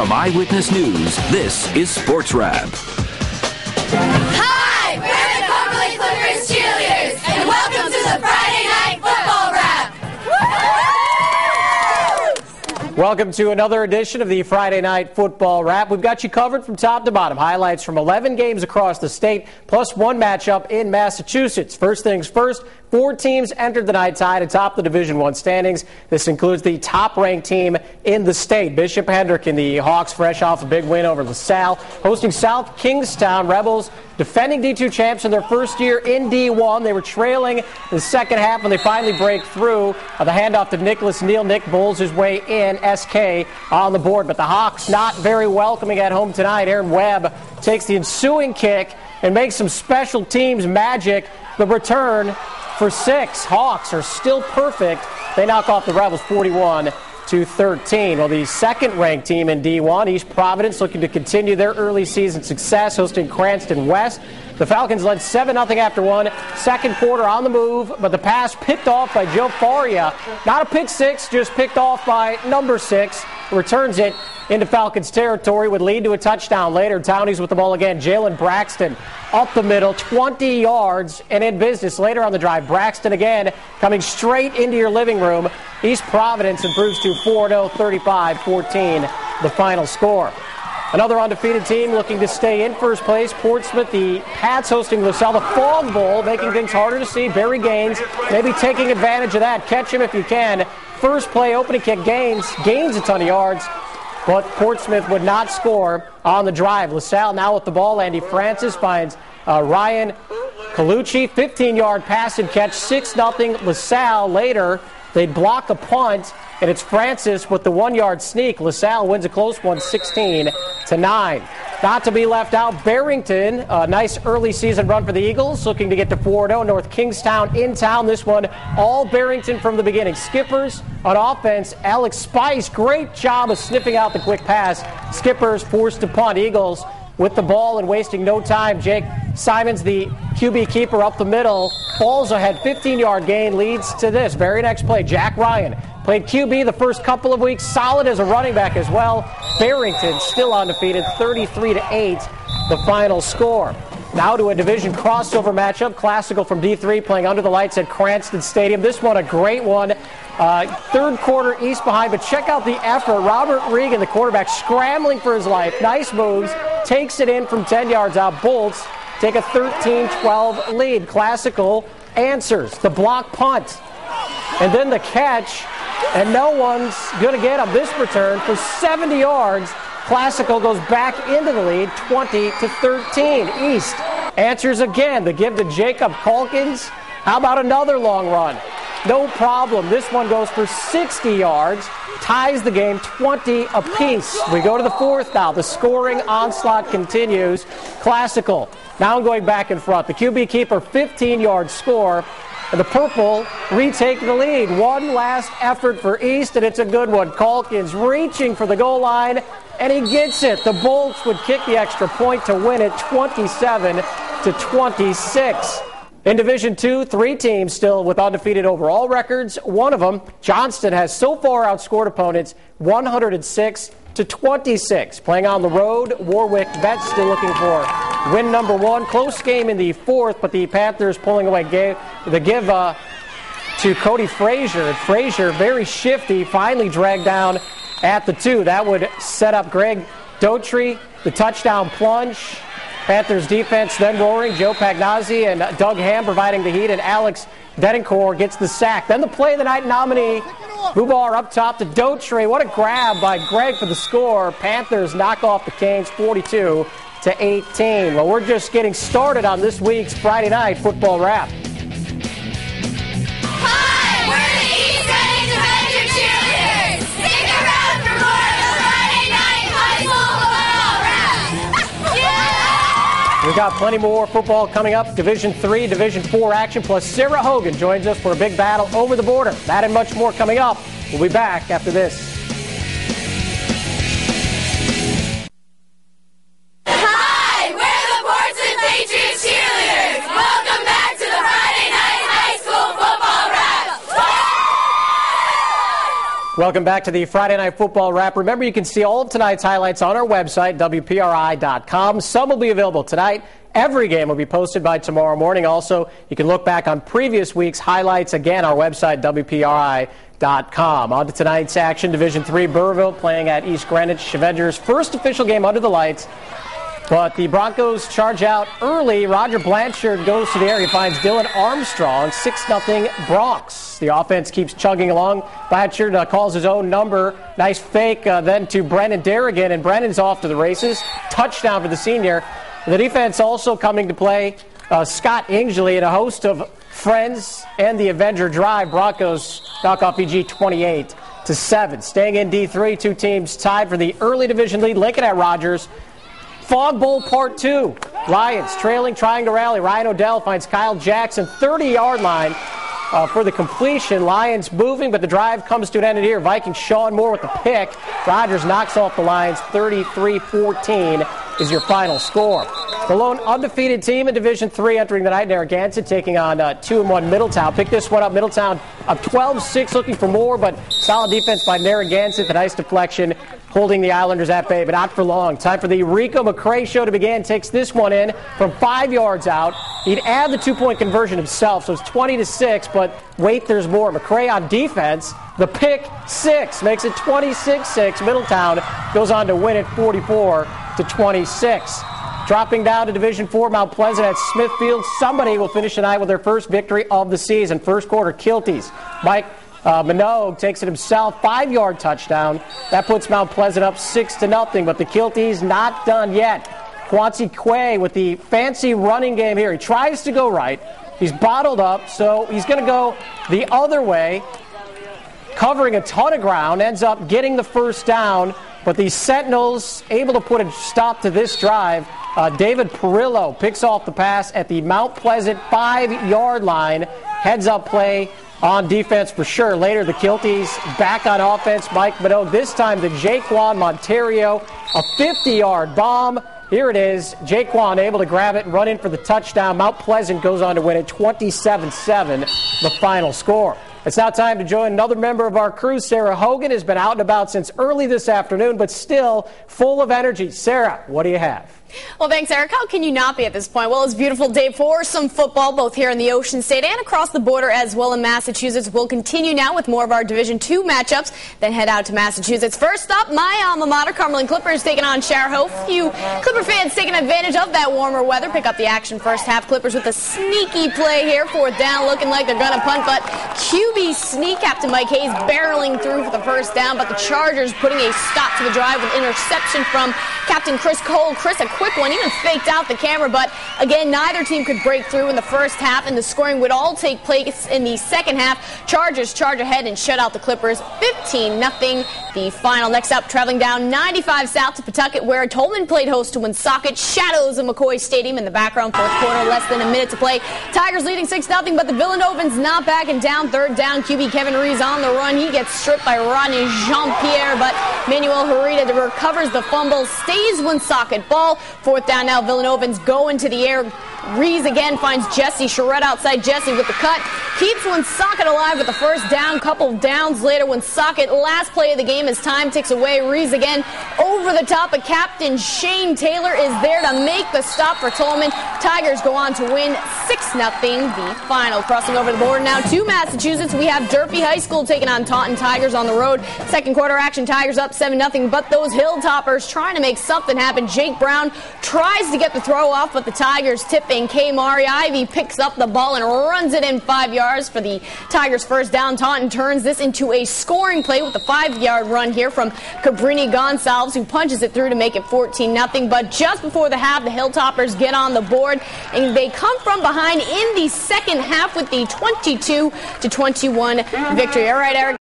From Eyewitness News, this is Sports Wrap. Hi, we're the Cumberland Clippers Cheerleaders, and welcome to the Friday Night Football Wrap. Welcome to another edition of the Friday Night Football Wrap. We've got you covered from top to bottom. Highlights from 11 games across the state, plus one matchup in Massachusetts. First things first, 4 teams entered the night tied atop the Division I standings. This includes the top-ranked team in the state, Bishop Hendricken. The Hawks fresh off a big win over LaSalle, hosting South Kingstown Rebels, defending D2 champs in their first year in D1. They were trailing in the second half when they finally break through. The handoff to Nicholas Neal. Nick bowls his way in. SK on the board, but the Hawks not very welcoming at home tonight. Aaron Webb takes the ensuing kick and makes some special teams magic. The return for 6. Hawks are still perfect. They knock off the Rebels 41-13. Well, the second-ranked team in D1, East Providence, looking to continue their early season success, hosting Cranston West. The Falcons led 7-0 after one. Second quarter on the move, but the pass picked off by Joe Faria. Not a pick six, just picked off by number 6. Returns it into Falcons territory, would lead to a touchdown later. Townies with the ball again. Jalen Braxton up the middle, 20 yards, and in business later on the drive. Braxton again coming straight into your living room. East Providence improves to 4-0, 35-14, the final score. Another undefeated team looking to stay in first place. Portsmouth, the Pats hosting LaSalle, the Fog Bowl, making things harder to see. Barry Gaines maybe taking advantage of that. Catch him if you can. First play, opening kick, gains a ton of yards, but Portsmouth would not score on the drive. LaSalle now with the ball. Andy Francis finds Ryan Colucci, 15-yard pass and catch, 6-0 LaSalle. Later, they'd block a punt, and it's Francis with the 1-yard sneak. LaSalle wins a close one, 16-9. Not to be left out, Barrington, a nice early season run for the Eagles, looking to get to 4-0. North Kingstown in town. This one, all Barrington from the beginning. Skippers on offense. Alex Spice, great job of sniffing out the quick pass. Skippers forced to punt. Eagles with the ball and wasting no time. Jake Simons, the QB keeper, up the middle. Balls ahead, 15-yard gain leads to this. Very next play, Jack Ryan played QB the first couple of weeks, solid as a running back as well. Barrington still undefeated, 33-8, the final score. Now to a division crossover matchup, classical from D3 playing under the lights at Cranston Stadium. This one a great one. Third quarter, East behind, but check out the effort. Robert Regan, the quarterback, scrambling for his life. Nice moves, takes it in from 10 yards out. Bolts take a 13-12 lead. Classical answers the block punt, and then the catch, and no one's going to get him. This return for 70 yards. Classical goes back into the lead, 20-13. East answers again. The give to Jacob Calkins. How about another long run? No problem. This one goes for 60 yards. Ties the game 20 apiece. We go to the fourth now. The scoring onslaught continues. Classical now going back in front. The QB keeper, 15-yard score. And the Purple retake the lead. One last effort for East, and it's a good one. Calkins reaching for the goal line, and he gets it. The Bolts would kick the extra point to win it, 27-26. In Division II, 3 teams still with undefeated overall records. One of them, Johnston, has so far outscored opponents 106-26. Playing on the road, Warwick Vets still looking for win number 1. Close game in the fourth, but the Panthers pulling away the give to Cody Frazier. Frazier, very shifty, finally dragged down at the 2. That would set up Greg Daughtry, the touchdown plunge. Panthers defense then roaring. Joe Pagnazzi and Doug Ham providing the heat, and Alex Denencourt gets the sack. Then the play of the night nominee, Bubar up top to Daughtry. What a grab by Greg for the score. Panthers knock off the Canes 42-18. Well, we're just getting started on this week's Friday Night Football Wrap. Hi, we're the East Reading Adventure Cheerleaders. Stick around for more of the Friday Night High School Football Wrap. Yeah! We've got plenty more football coming up. Division 3, Division 4 action, plus Sara Hogan joins us for a big battle over the border. That and much more coming up. We'll be back after this. Hi, we're the Portsmouth Patriots Cheerleaders. Welcome back to the Friday Night High School Football Wrap. Welcome back to the Friday Night Football Wrap. Remember, you can see all of tonight's highlights on our website, WPRI.com. Some will be available tonight. Every game will be posted by tomorrow morning. Also, you can look back on previous week's highlights. Again, our website, WPRI.com. On to tonight's action. Division III, Burrillville playing at East Greenwich. Avengers' first official game under the lights. But the Broncos charge out early. Roger Blanchard goes to the air. He finds Dylan Armstrong, 6-0 Bronx. The offense keeps chugging along. Blanchard calls his own number. Nice fake then to Brennan Darrigan, and Brennan's off to the races. Touchdown for the senior. The defense also coming to play. Scott Ingely and a host of friends and the Avenger drive. Broncos knock off EG 28-7. Staying in D3, two teams tied for the early division lead. Lincoln at Rogers. Fog Bowl Part 2. Lions trailing, trying to rally. Ryan Odell finds Kyle Jackson, 30-yard line for the completion. Lions moving, but the drive comes to an end here. Vikings Sean Moore with the pick. Rogers knocks off the Lions. 33-14 is your final score. The lone undefeated team in Division III entering the night, Narragansett taking on 2-1 Middletown. Pick this one up. Middletown up 12-6, looking for more, but solid defense by Narragansett. The nice deflection holding the Islanders at bay, but not for long. Time for the Rico McCray show to begin. Takes this one in from 5 yards out. He'd add the two-point conversion himself, so it's 20-6, but wait, there's more. McCray on defense. The pick six makes it 26-6. Middletown goes on to win it 44-26. Dropping down to Division IV, Mount Pleasant at Smithfield. Somebody will finish tonight with their first victory of the season. First quarter, Kilties. Mike Minogue takes it himself, 5-yard touchdown. That puts Mount Pleasant up 6-0, but the Kilties not done yet. Quancy Quay with the fancy running game here. He tries to go right. He's bottled up, so he's going to go the other way, covering a ton of ground, ends up getting the first down, but the Sentinels able to put a stop to this drive. David Perillo picks off the pass at the Mount Pleasant 5-yard line. Heads up play on defense for sure. Later, the Kilties back on offense. Mike Minogue, this time to Jaquan Monterio. A 50-yard bomb. Here it is. Jaquan able to grab it and run in for the touchdown. Mount Pleasant goes on to win it 27-7, the final score. It's now time to join another member of our crew. Sara Hogan has been out and about since early this afternoon, but still full of energy. Sara, what do you have? Well, thanks, Eric. How can you not be at this point? Well, it's a beautiful day for some football, both here in the Ocean State and across the border as well in Massachusetts. We'll continue now with more of our Division II matchups, then head out to Massachusetts. First up, my alma mater, Cumberland Clippers taking on Chariho. Few Clipper fans taking advantage of that warmer weather. Pick up the action first half. Clippers with a sneaky play here. Fourth down, looking like they're going to punt, but QB sneak. Captain Mike Hayes barreling through for the first down, but the Chargers putting a stop to the drive with interception from Captain Chris Cole. Chris, a quick one, even faked out the camera, but again, neither team could break through in the first half, and the scoring would all take place in the second half. Chargers charge ahead and shut out the Clippers 15-0. The final. Next up, traveling down 95 south to Pawtucket, where Tolman played host to Woonsocket. Shadows of McCoy Stadium in the background. Fourth quarter, less than a minute to play. Tigers leading 6-0, but the Villanovans not backing down. Third down, QB Kevin Rees on the run. He gets stripped by Rodney Jean-Pierre, but Manuel Herita recovers the fumble, stays Woonsocket ball. Fourth down now, Villanovans go into the air. Rees again finds Jesse Charette outside. Jesse with the cut. Keeps Woonsocket alive with the first down. Couple of downs later, Woonsocket, last play of the game as time ticks away. Rees again over the top, but Captain Shane Taylor is there to make the stop for Tolman. Tigers go on to win 6-0, the final. Crossing over the border now to Massachusetts, we have Durfee High School taking on Taunton Tigers on the road. Second quarter action, Tigers up 7-0, but those Hilltoppers trying to make something happen. Jake Brown tries to get the throw off, but the Tigers tip in. Mari Ivy picks up the ball and runs it in 5 yards for the Tigers' first down. Taunton turns this into a scoring play with a 5-yard run here from Cabrini Gonsalves, who punches it through to make it 14-0. But just before the half, the Hilltoppers get on the board, and they come from behind in the second half with the 22-21 victory. All right, Eric.